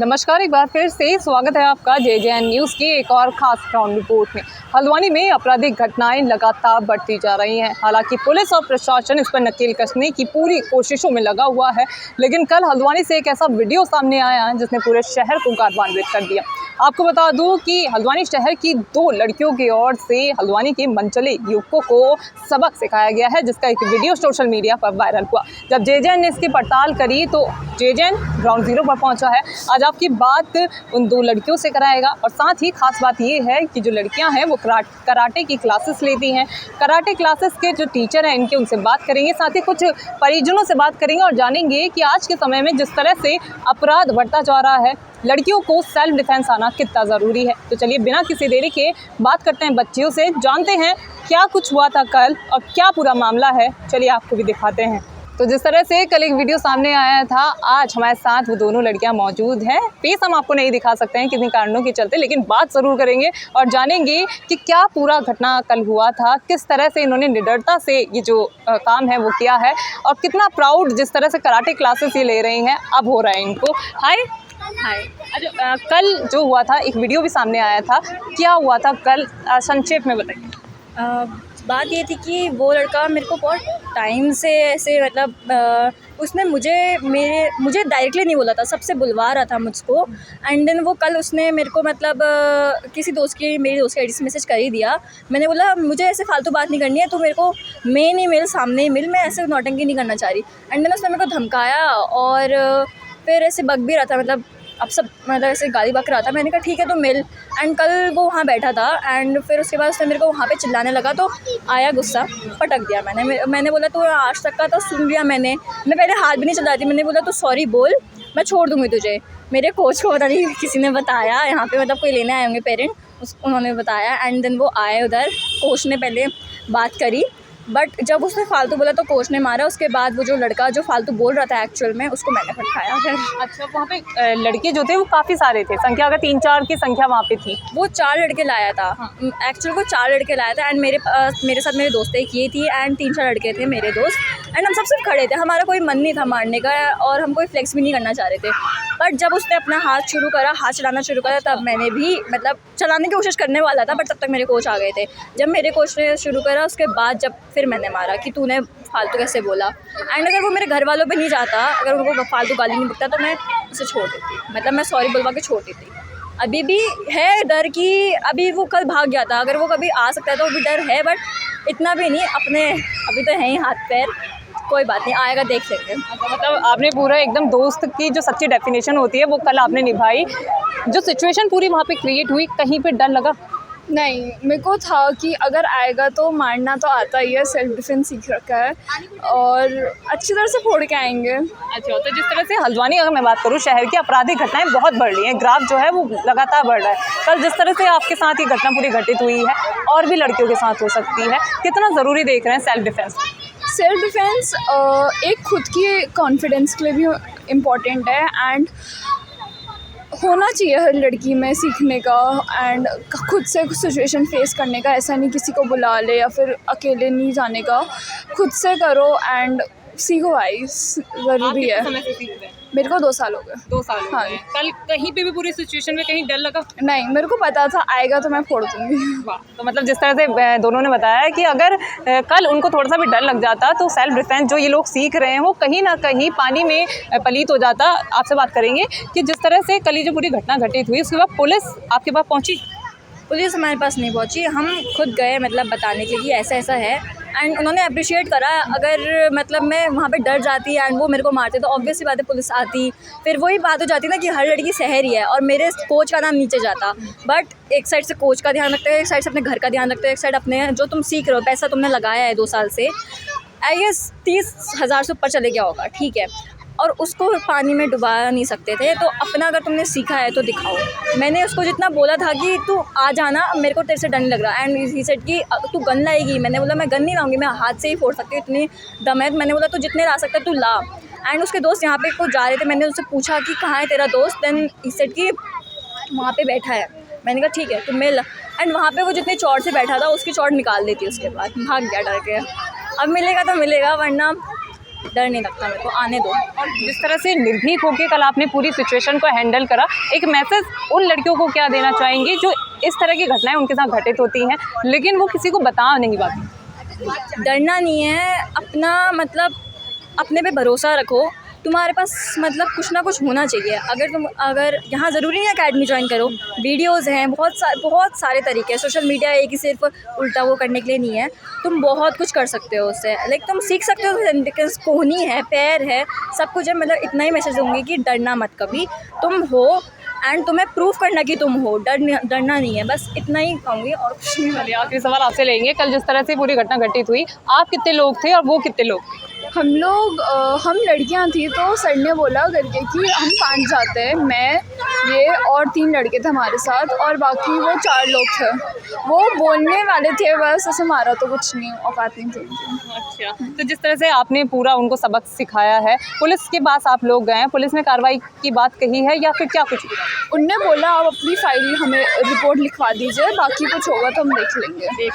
नमस्कार, एक बार फिर से स्वागत है आपका JJN न्यूज़ की एक और खास ग्राउंड रिपोर्ट में। हल्द्वानी में आपराधिक घटनाएं लगातार बढ़ती जा रही हैं। हालांकि पुलिस और प्रशासन इस पर नकेल कसने की पूरी कोशिशों में लगा हुआ है, लेकिन कल हल्द्वानी से एक ऐसा वीडियो सामने आया है जिसने पूरे शहर को गर्मान्वित कर दिया। आपको बता दूं कि हल्द्वानी शहर की 2 लड़कियों की ओर से हल्द्वानी के मनचले युवकों को सबक सिखाया गया है, जिसका एक वीडियो सोशल मीडिया पर वायरल हुआ। जब JJN ने इसकी पड़ताल करी तो JJN ग्राउंड जीरो पर पहुंचा है। आज आपकी बात उन 2 लड़कियों से कराएगा और साथ ही खास बात ये है कि जो लड़कियां हैं वो कराटे की क्लासेस लेती हैं। कराटे क्लासेस के जो टीचर हैं इनके उनसे बात करेंगे, साथ ही कुछ परिजनों से बात करेंगे और जानेंगे कि आज के समय में जिस तरह से अपराध बढ़ता जा रहा है, लड़कियों को सेल्फ डिफेंस आना कितना ज़रूरी है। तो चलिए बिना किसी देरी के बात करते हैं बच्चियों से, जानते हैं क्या कुछ हुआ था कल और क्या पूरा मामला है। चलिए आपको भी दिखाते हैं। तो जिस तरह से कल एक वीडियो सामने आया था, आज हमारे साथ वो दोनों लड़कियां मौजूद हैं। फेस हम आपको नहीं दिखा सकते हैं किन्हीं कारणों के चलते, लेकिन बात ज़रूर करेंगे और जानेंगे कि क्या पूरा घटना कल हुआ था, किस तरह से इन्होंने निडरता से ये जो काम है वो किया है और कितना प्राउड जिस तरह से कराटे क्लासेस ये ले रही हैं अब हो रहा है इनको। हाय। अच्छा, कल जो हुआ था एक वीडियो भी सामने आया था, क्या हुआ था कल, संक्षेप में बताइए। बात ये थी कि वो लड़का मेरे को बहुत टाइम से ऐसे मतलब उसने मुझे डायरेक्टली नहीं बोला था, सबसे बुलवा रहा था मुझको। एंड देन वो कल उसने मेरे को मतलब मेरी दोस्त की आईडी से मैसेज कर ही दिया। मैंने बोला मुझे ऐसे फालतू बात नहीं करनी है, तो मेरे को मेन ही मिल, सामने ही मिल, मैं ऐसे नौटंकी नहीं करना चाह रही। एंड देन उसने मेरे को धमकाया और फिर ऐसे बक भी रहा था, मतलब अब सब मतलब ऐसे गाली बक रहा था। मैंने कहा ठीक है तो मिल। एंड कल वो वहाँ बैठा था एंड फिर उसके बाद उसने मेरे को वहाँ पे चिल्लाने लगा, तो आया गुस्सा, पटक दिया मैंने बोला तो आज तक का तो सुन लिया मैं पहले हाथ भी नहीं चलाती। मैंने बोला तो सॉरी बोल, मैं छोड़ दूँगी तुझे। मेरे कोच को पता नहीं किसी ने बताया, यहाँ पे मतलब कोई लेने आए होंगे पेरेंट, उन्होंने बताया। एंड देन वो आए उधर, कोच ने पहले बात करी, बट जब उसने फालतू बोला तो कोच ने मारा। उसके बाद वो जो लड़का जो फालतू बोल रहा था एक्चुअल में, उसको मैंने फटकाया फिर। अच्छा, वहाँ पे लड़के जो थे वो काफ़ी सारे थे, संख्या अगर 3-4 की संख्या वहाँ पे थी। वो 4 लड़के लाया था। एक्चुअल वो 4 लड़के लाया था एंड मेरे साथ मेरे दोस्त एक ये थी एंड 3-4 लड़के थे मेरे दोस्त। एंड हम सब सिर्फ खड़े थे, हमारा कोई मन नहीं था मारने का और हम कोई फ्लेक्स भी नहीं करना चाह रहे थे। बट जब उसने अपना हाथ चलाना शुरू करा तब मैंने भी मतलब चलाने की कोशिश करने वाला था, बट तब तक मेरे कोच आ गए थे। जब मेरे कोच ने शुरू करा उसके बाद जब फिर मैंने मारा कि तूने फालतू कैसे बोला। एंड अगर वो मेरे घर वालों पे नहीं जाता, अगर उनको फालतू गाली नहीं बकता, तो मैं उसे छोड़ देती, मतलब मैं सॉरी बुलवा के छोड़ देती। अभी भी है डर कि अभी वो कल भाग गया था, अगर वो कभी आ सकता है तो भी डर है, बट इतना भी नहीं। अपने अभी तो है ही हाथ पैर, कोई बात नहीं, आएगा देख लेंगे। मतलब आपने पूरा एकदम दोस्त की जो सच्ची डेफिनेशन होती है वो कल आपने निभाई। जो सिचुएशन पूरी वहाँ पे क्रिएट हुई, कहीं पे डर लगा? नहीं, मेरे को था कि अगर आएगा तो मारना तो आता ही है, सेल्फ डिफेंस सीख रखा है और अच्छी तरह से फोड़ के आएंगे। अच्छा, तो जिस तरह से हल्द्वानी अगर मैं बात करूँ, शहर की आपराधिक घटनाएं बहुत बढ़ रही हैं, ग्राफ जो है वो लगातार बढ़ रहा है। कल जिस तरह से आपके साथ ये घटना पूरी घटित हुई है और भी लड़कियों के साथ हो सकती है, कितना ज़रूरी देख रहे हैं सेल्फ डिफेंस? सेल्फ डिफेंस एक खुद की कॉन्फिडेंस के लिए भी इम्पॉर्टेंट है एंड होना चाहिए हर लड़की में सीखने का एंड खुद से कुछ सिचुएशन फेस करने का। ऐसा नहीं किसी को बुला ले या फिर अकेले नहीं जाने का, खुद से करो एंड सीखो। ज़रूरी है। मेरे को 2 साल हो गए। 2 साल हाँ। कल कहीं पे भी पूरी सिचुएशन में कहीं डर लगा? नहीं, मेरे को पता था आएगा तो मैं फोड़ दूँगी। वाह। तो मतलब जिस तरह से दोनों ने बताया कि अगर कल उनको थोड़ा सा भी डर लग जाता तो सेल्फ डिफेंस जो ये लोग सीख रहे हैं वो कहीं ना कहीं पानी में पलीत हो जाता। आपसे बात करेंगे कि जिस तरह से कल ये जो पूरी घटना घटित हुई उसके बाद पुलिस आपके पास पहुंची? पुलिस हमारे पास नहीं पहुंची, हम खुद गए मतलब बताने के लिए ऐसा ऐसा है। एंड उन्होंने अप्रिशिएट करा। अगर मतलब मैं वहाँ पे डर जाती एंड वो मेरे को मारते तो ऑब्वियसली बात है पुलिस आती, फिर वही बात हो जाती ना कि हर लड़की शहर ही है और मेरे कोच का नाम नीचे जाता। बट एक साइड से कोच का ध्यान रखते हो, एक साइड से अपने घर का ध्यान रखते हो, एक साइड अपने जो तुम सीख रहे हो, पैसा तुमने लगाया है 2 साल से, आई गेस 30,000 से ऊपर चले गया होगा, ठीक है, और उसको पानी में डुबा नहीं सकते थे। तो अपना अगर तुमने सीखा है तो दिखाओ। मैंने उसको जितना बोला था कि तू आ जाना, मेरे को तेरे से डर नहीं लग रहा। एंड ही सेड कि तू गन लाएगी। मैंने बोला मैं गन नहीं लाऊंगी, मैं हाथ से ही फोड़ सकती हूँ, इतनी दम है। मैंने बोला तू जितने ला सकता है तू ला। एंड उसके दोस्त यहाँ पे कुछ जा रहे थे, मैंने उससे पूछा कि कहाँ है तेरा दोस्त। देन ही सेड कि वहाँ पे बैठा है। मैंने कहा ठीक है तुम मिल। एंड वहाँ पे वो जितनी चौड़ से बैठा था उसकी चौड़ निकाल देती, उसके बाद भाग गया डर के। अब मिलेगा तो मिलेगा, वरना डर नहीं लगता मेरे को, आने दो। और जिस तरह से निर्भीक होकर कल आपने पूरी सिचुएशन को हैंडल करा, एक मैसेज उन लड़कियों को क्या देना चाहेंगी जो इस तरह की घटनाएं उनके साथ घटित होती हैं लेकिन वो किसी को बता नहीं पाती? डरना नहीं है, अपना मतलब अपने पे भरोसा रखो। तुम्हारे पास मतलब कुछ ना कुछ होना चाहिए। अगर यहाँ ज़रूरी नहीं है अकेडमी ज्वाइन करो, वीडियोस हैं, बहुत सारे तरीके हैं। सोशल मीडिया एक ही सिर्फ उल्टा वो करने के लिए नहीं है, तुम बहुत कुछ कर सकते हो उससे। लाइक तुम सीख सकते हो, कोहनी है, पैर है, सब कुछ है। मतलब इतना ही मैसेज दूँगी कि डरना मत कभी, तुम हो एंड तुम्हें प्रूफ करना कि तुम हो, डरना नहीं है, बस इतना ही कहूँगी और कुछ नहीं। चलिए आखिरी सवाल आपसे लेंगे, कल जिस तरह से पूरी घटना घटित हुई, आप कितने लोग थे और वो कितने लोग थे? हम लड़कियां थी तो सर ने बोला करके कि हम 5 जाते हैं, मैं, ये और 3 लड़के थे हमारे साथ और बाकी वो 4 लोग थे। वो बोलने वाले थे बस, ऐसे मारा तो कुछ नहीं, औकात नहीं थी उनकी। अच्छा, तो जिस तरह से आपने पूरा उनको सबक सिखाया है, पुलिस के पास आप लोग गए हैं, पुलिस ने कार्रवाई की बात कही है या फिर क्या कुछ? उनने बोला आप अपनी फाइल हमें रिपोर्ट लिखवा दीजिए, बाकी कुछ होगा तो हम देख लेंगे।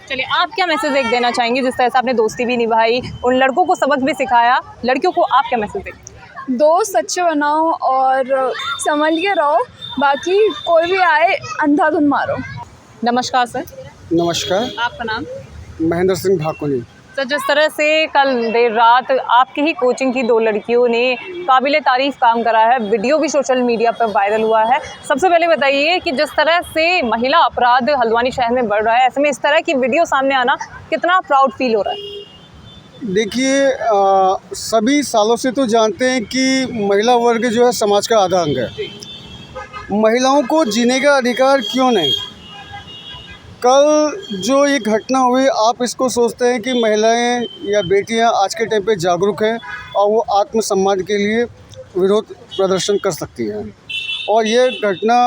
चलिए, आप क्या मैसेज एक देना चाहेंगे? जिस तरह से आपने दोस्ती भी निभाई, उन लड़कों को सबक भी सिखाया, लड़कियों को आप क्या मैसेज देंगे? दोस्त अच्छे बनाओ और संभल के रहो, बाकी कोई भी आए अंधाधुन मारो। नमस्कार सर। नमस्कार, आपका नाम? महेंद्र सिंह भाकुनी। सर, जिस तरह से कल देर रात आपकी ही कोचिंग की 2 लड़कियों ने काबिले तारीफ़ काम करा है, वीडियो भी सोशल मीडिया पर वायरल हुआ है। सबसे पहले बताइए कि जिस तरह से महिला अपराध हल्द्वानी शहर में बढ़ रहा है, ऐसे में इस तरह की वीडियो सामने आना कितना प्राउड फील हो रहा है? देखिए, सभी सालों से तो जानते हैं कि महिला वर्ग जो है समाज का आधा अंग है। महिलाओं को जीने का अधिकार क्यों नहीं? कल जो ये घटना हुई, आप इसको सोचते हैं कि महिलाएं या बेटियां आज के टाइम पे जागरूक हैं और वो आत्मसम्मान के लिए विरोध प्रदर्शन कर सकती हैं, और ये घटना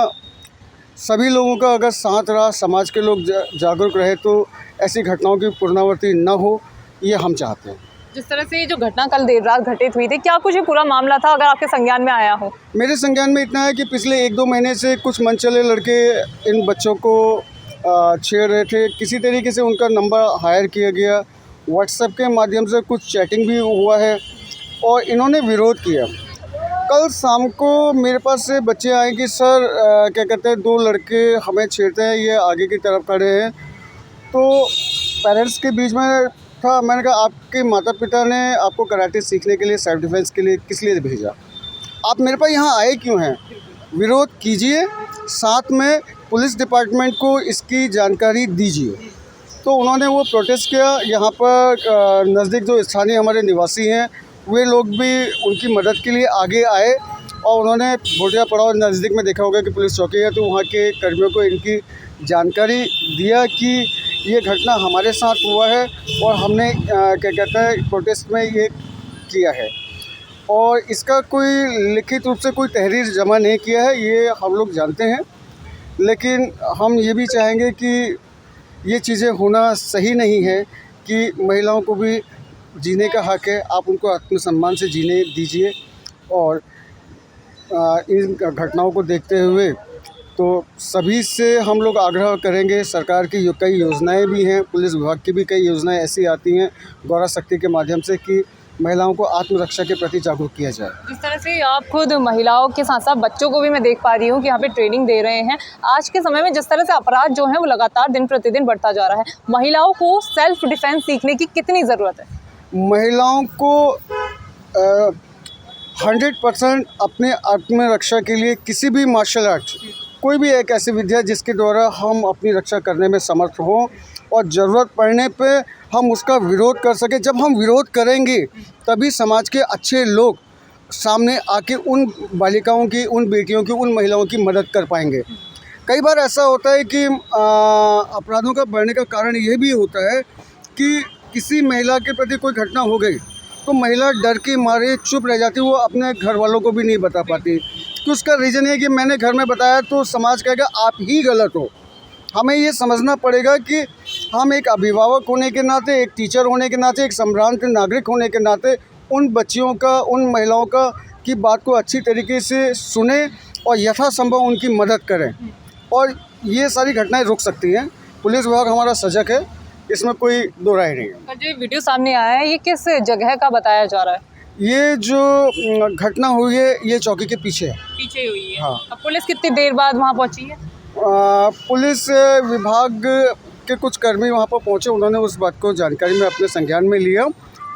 सभी लोगों का अगर साथ रहा, समाज के लोग जागरूक रहे तो ऐसी घटनाओं की पुनरावृत्ति न हो, ये हम चाहते हैं। जिस तरह से जो घटना कल देर रात घटित हुई थी, क्या कुछ ये पूरा मामला था अगर आपके संज्ञान में आया हो? मेरे संज्ञान में इतना है कि पिछले 1-2 महीने से कुछ मनचले लड़के इन बच्चों को छेड़ रहे थे। किसी तरीके से उनका नंबर हायर किया गया, व्हाट्सएप के माध्यम से कुछ चैटिंग भी हुआ है और इन्होंने विरोध किया। कल शाम को मेरे पास से बच्चे आए कि सर क्या कहते हैं, 2 लड़के हमें छेड़ते हैं, ये आगे की तरफ खड़े हैं। तो पेरेंट्स के बीच में था, मैंने कहा आपके माता पिता ने आपको कराटे सीखने के लिए, सेल्फ डिफेंस के लिए किस लिए भेजा? आप मेरे पास यहाँ आए क्यों हैं? विरोध कीजिए, साथ में पुलिस डिपार्टमेंट को इसकी जानकारी दीजिए। तो उन्होंने वो प्रोटेस्ट किया। यहाँ पर नज़दीक जो स्थानीय हमारे निवासी हैं, वे लोग भी उनकी मदद के लिए आगे आए और उन्होंने भोटिया पड़ाव नज़दीक में देखा होगा कि पुलिस चौकी है, तो वहाँ के कर्मियों को इनकी जानकारी दिया कि ये घटना हमारे साथ हुआ है और हमने क्या कहते हैं प्रोटेस्ट में ये किया है, और इसका कोई लिखित रूप से कोई तहरीर जमा नहीं किया है, ये हम लोग जानते हैं। लेकिन हम ये भी चाहेंगे कि ये चीज़ें होना सही नहीं है कि महिलाओं को भी जीने का हक़ है, आप उनको आत्मसम्मान से जीने दीजिए। और इन घटनाओं को देखते हुए तो सभी से हम लोग आग्रह करेंगे, सरकार की कई योजनाएं भी हैं, पुलिस विभाग की भी कई योजनाएं ऐसी आती हैं गौरा शक्ति के माध्यम से कि महिलाओं को आत्मरक्षा के प्रति जागरूक किया जाए। जिस तरह से आप खुद महिलाओं के साथ साथ बच्चों को भी मैं देख पा रही हूँ कि यहाँ पे ट्रेनिंग दे रहे हैं। आज के समय में जिस तरह से अपराध जो है वो लगातार दिन प्रतिदिन बढ़ता जा रहा है, महिलाओं को सेल्फ डिफेंस सीखने की कितनी ज़रूरत है? महिलाओं को 100% अपने आत्मरक्षा के लिए किसी भी मार्शल आर्ट, कोई भी एक ऐसी विद्या जिसके द्वारा हम अपनी रक्षा करने में समर्थ हों और ज़रूरत पड़ने पे हम उसका विरोध कर सकें। जब हम विरोध करेंगे तभी समाज के अच्छे लोग सामने आके उन बालिकाओं की, उन बेटियों की, उन महिलाओं की मदद कर पाएंगे। कई बार ऐसा होता है कि अपराधों का बढ़ने का कारण ये भी होता है कि किसी महिला के प्रति कोई घटना हो गई तो महिला डर के मारे चुप रह जाती, वो अपने घर वालों को भी नहीं बता पाती। तो उसका रीज़न ये है कि मैंने घर में बताया तो समाज कहेगा आप ही गलत हो। हमें ये समझना पड़ेगा कि हम एक अभिभावक होने के नाते, एक टीचर होने के नाते, एक सम्भ्रांत नागरिक होने के नाते उन बच्चियों का, उन महिलाओं का की बात को अच्छी तरीके से सुने और यथासंभव उनकी मदद करें, और ये सारी घटनाएं रुक सकती हैं। पुलिस विभाग हमारा सजग है, इसमें कोई दो राय नहीं है। और जो वीडियो सामने आया है ये किस जगह का बताया जा रहा है? ये जो घटना हुई है ये चौकी के पीछे है। पीछे हुई है। हाँ। अब पुलिस कितनी देर बाद वहाँ पहुँची है? पुलिस विभाग के कुछ कर्मी वहाँ पर पहुँचे, उन्होंने उस बात को जानकारी में अपने संज्ञान में लिया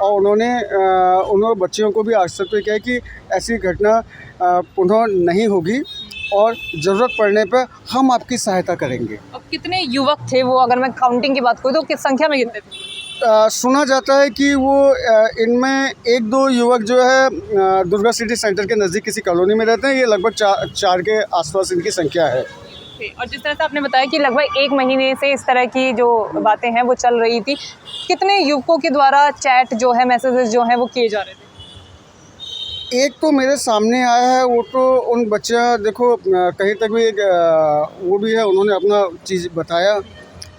और उन्होंने बच्चियों को भी आश्वस्त किया कि ऐसी घटना पुनः नहीं होगी और ज़रूरत पड़ने पर हम आपकी सहायता करेंगे। अब कितने युवक थे वो, अगर मैं काउंटिंग की बात करूँ तो किस संख्या में कितने थे? सुना जाता है कि वो इनमें एक दो युवक जो है दुर्गा सिटी सेंटर के नज़दीक किसी कॉलोनी में रहते हैं। ये लगभग चार के आसपास इनकी संख्या है। और जिस तरह से आपने बताया कि लगभग 1 महीने से इस तरह की जो बातें हैं वो चल रही थी, कितने युवकों के द्वारा चैट जो है, मैसेजेस जो हैं वो किए जा रहे थे? एक तो मेरे सामने आया है, वो तो उन बच्चा देखो कहीं तक भी वो भी है, उन्होंने अपना चीज़ बताया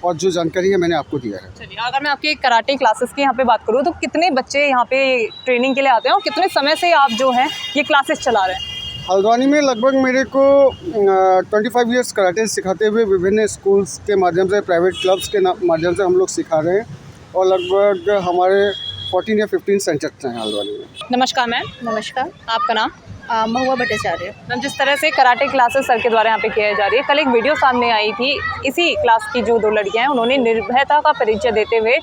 और जो जानकारी है मैंने आपको दिया है। चलिए, अगर मैं आपके कराटे क्लासेस की यहाँ पे बात करूँ तो कितने बच्चे यहाँ पे ट्रेनिंग के लिए आते हैं और कितने समय से आप जो है ये क्लासेस चला रहे हैं? हल्द्वानी में लगभग मेरे को 25 इयर्स कराटे सिखाते हुए विभिन्न स्कूल्स के माध्यम से, प्राइवेट क्लब्स के माध्यम से हम लोग सिखा रहे हैं और लगभग हमारे 14 या 15 सेंटर्स हैं हल्द्वानी में। नमस्कार मैम। नमस्कार। आपका नाम? महुआ भट्टाचार्य। मैम, जिस तरह से कराटे क्लासेस सर के द्वारा यहाँ पे किया जा रही है, कल एक वीडियो सामने आई थी, इसी क्लास की जो 2 लड़कियां हैं उन्होंने निर्भयता का परिचय देते हुए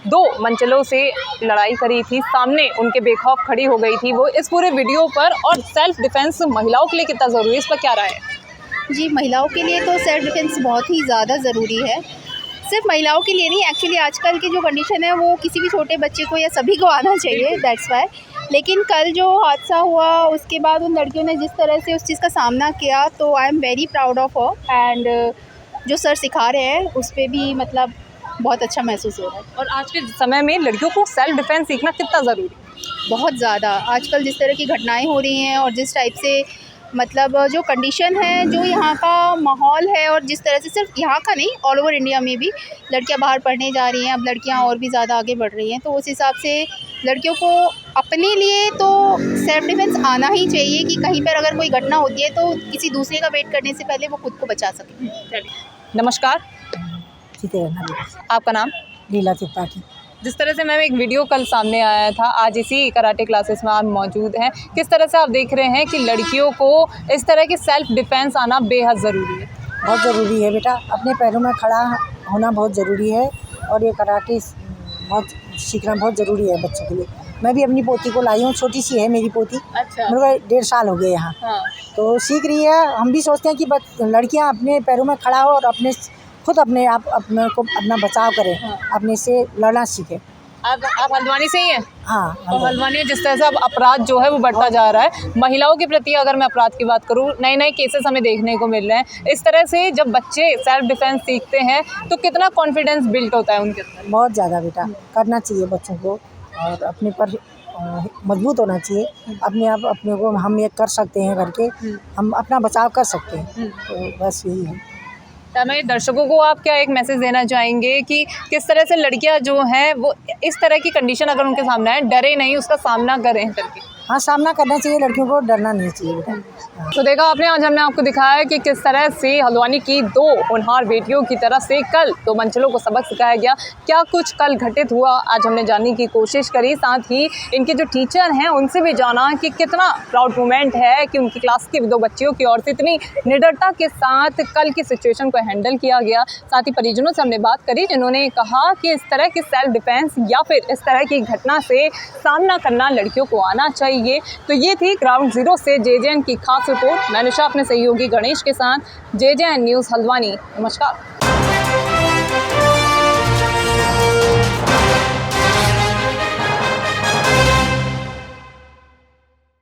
2 मंचलों से लड़ाई करी थी, सामने उनके बेखौफ खड़ी हो गई थी वो। इस पूरे वीडियो पर और सेल्फ डिफेंस महिलाओं के लिए कितना ज़रूरी है, इस पर क्या राय है? जी, महिलाओं के लिए तो सेल्फ डिफेंस बहुत ही ज़्यादा ज़रूरी है। सिर्फ महिलाओं के लिए नहीं, एक्चुअली आजकल की जो कंडीशन है वो किसी भी छोटे बच्चे को या सभी को आना चाहिए, दैट्स वाई। लेकिन कल जो हादसा हुआ उसके बाद उन लड़कियों ने जिस तरह से उस चीज़ का सामना किया, तो I am very proud of her. And जो सर सिखा रहे हैं उस पर भी मतलब बहुत अच्छा महसूस हो रहा है। और आज के समय में लड़कियों को सेल्फ डिफेंस सीखना कितना ज़रूरी है? बहुत ज़्यादा। आजकल जिस तरह की घटनाएं हो रही हैं और जिस टाइप से मतलब जो कंडीशन है, जो यहाँ का माहौल है और जिस तरह से सिर्फ यहाँ का नहीं, ऑल ओवर इंडिया में भी लड़कियाँ बाहर पढ़ने जा रही हैं, अब लड़कियाँ और भी ज़्यादा आगे बढ़ रही हैं, तो उस हिसाब से लड़कियों को अपने लिए तो सेल्फ डिफेंस आना ही चाहिए कि कहीं पर अगर कोई घटना होती है तो किसी दूसरे का वेट करने से पहले वो खुद को बचा सकें। नमस्कार, आपका नाम? लीला त्रिपाठी। जिस तरह से मैम एक वीडियो कल सामने आया था, आज इसी कराटे क्लासेस में आप मौजूद हैं, किस तरह से आप देख रहे हैं कि लड़कियों को इस तरह की सेल्फ डिफेंस आना बेहद ज़रूरी है? बहुत ज़रूरी है बेटा, अपने पैरों में खड़ा होना बहुत ज़रूरी है और ये कराटे बहुत सीखना बहुत ज़रूरी है बच्चों के लिए। मैं भी अपनी पोती को लाई हूँ, छोटी सी है मेरी पोती। अच्छा। मेरे को 1.5 साल हो गए यहाँ। हाँ। तो सीख रही है। हम भी सोचते हैं कि लड़कियाँ अपने पैरों में खड़ा हो और खुद अपने आप अपने को अपना बचाव करें। हाँ। अपने से लड़ना सीखें। आप हल्द्वानी से ही हैं? हाँ। और हल्द्वानी में जिस तरह से अब अपराध जो है वो बढ़ता जा रहा है, महिलाओं के प्रति अगर मैं अपराध की बात करूँ, नए नए केसेस हमें देखने को मिल रहे हैं। इस तरह से जब बच्चे सेल्फ डिफेंस सीखते हैं तो कितना कॉन्फिडेंस बिल्ड होता है उनके अंदर? बहुत ज़्यादा बेटा, करना चाहिए बच्चों को और अपने पर मजबूत होना चाहिए। अपने को हम ये कर सकते हैं करके हम अपना बचाव कर सकते हैं। तो बस यही है। तो मैं दर्शकों को आप क्या एक मैसेज देना चाहेंगे कि किस तरह से लड़कियां जो हैं वो इस तरह की कंडीशन अगर उनके सामने आए, डरे नहीं, उसका सामना करें करके? हाँ, सामना करना चाहिए, लड़कियों को डरना नहीं चाहिए बेटा। तो देखा आपने, आज हमने आपको दिखाया कि किस तरह से हल्द्वानी की 2 होनहार बेटियों की तरफ से कल 2 मंचलों को सबक सिखाया गया। क्या कुछ कल घटित हुआ आज हमने जानने की कोशिश करी, साथ ही इनके जो टीचर हैं उनसे भी जाना कि कितना प्राउड मोमेंट है कि उनकी क्लास की 2 बच्चियों की ओर से इतनी निडरता के साथ कल की सिचुएशन को हैंडल किया गया। साथ ही परिजनों से हमने बात करी जिन्होंने कहा कि इस तरह की सेल्फ डिफेंस या फिर इस तरह की घटना से सामना करना लड़कियों को आना चाहिए। तो ये थी ग्राउंड ज़ीरो से JJN की खास रिपोर्ट। मैं निशा अपने सहयोगी गणेश के साथ, JJN न्यूज़ हल्द्वानी। नमस्कार।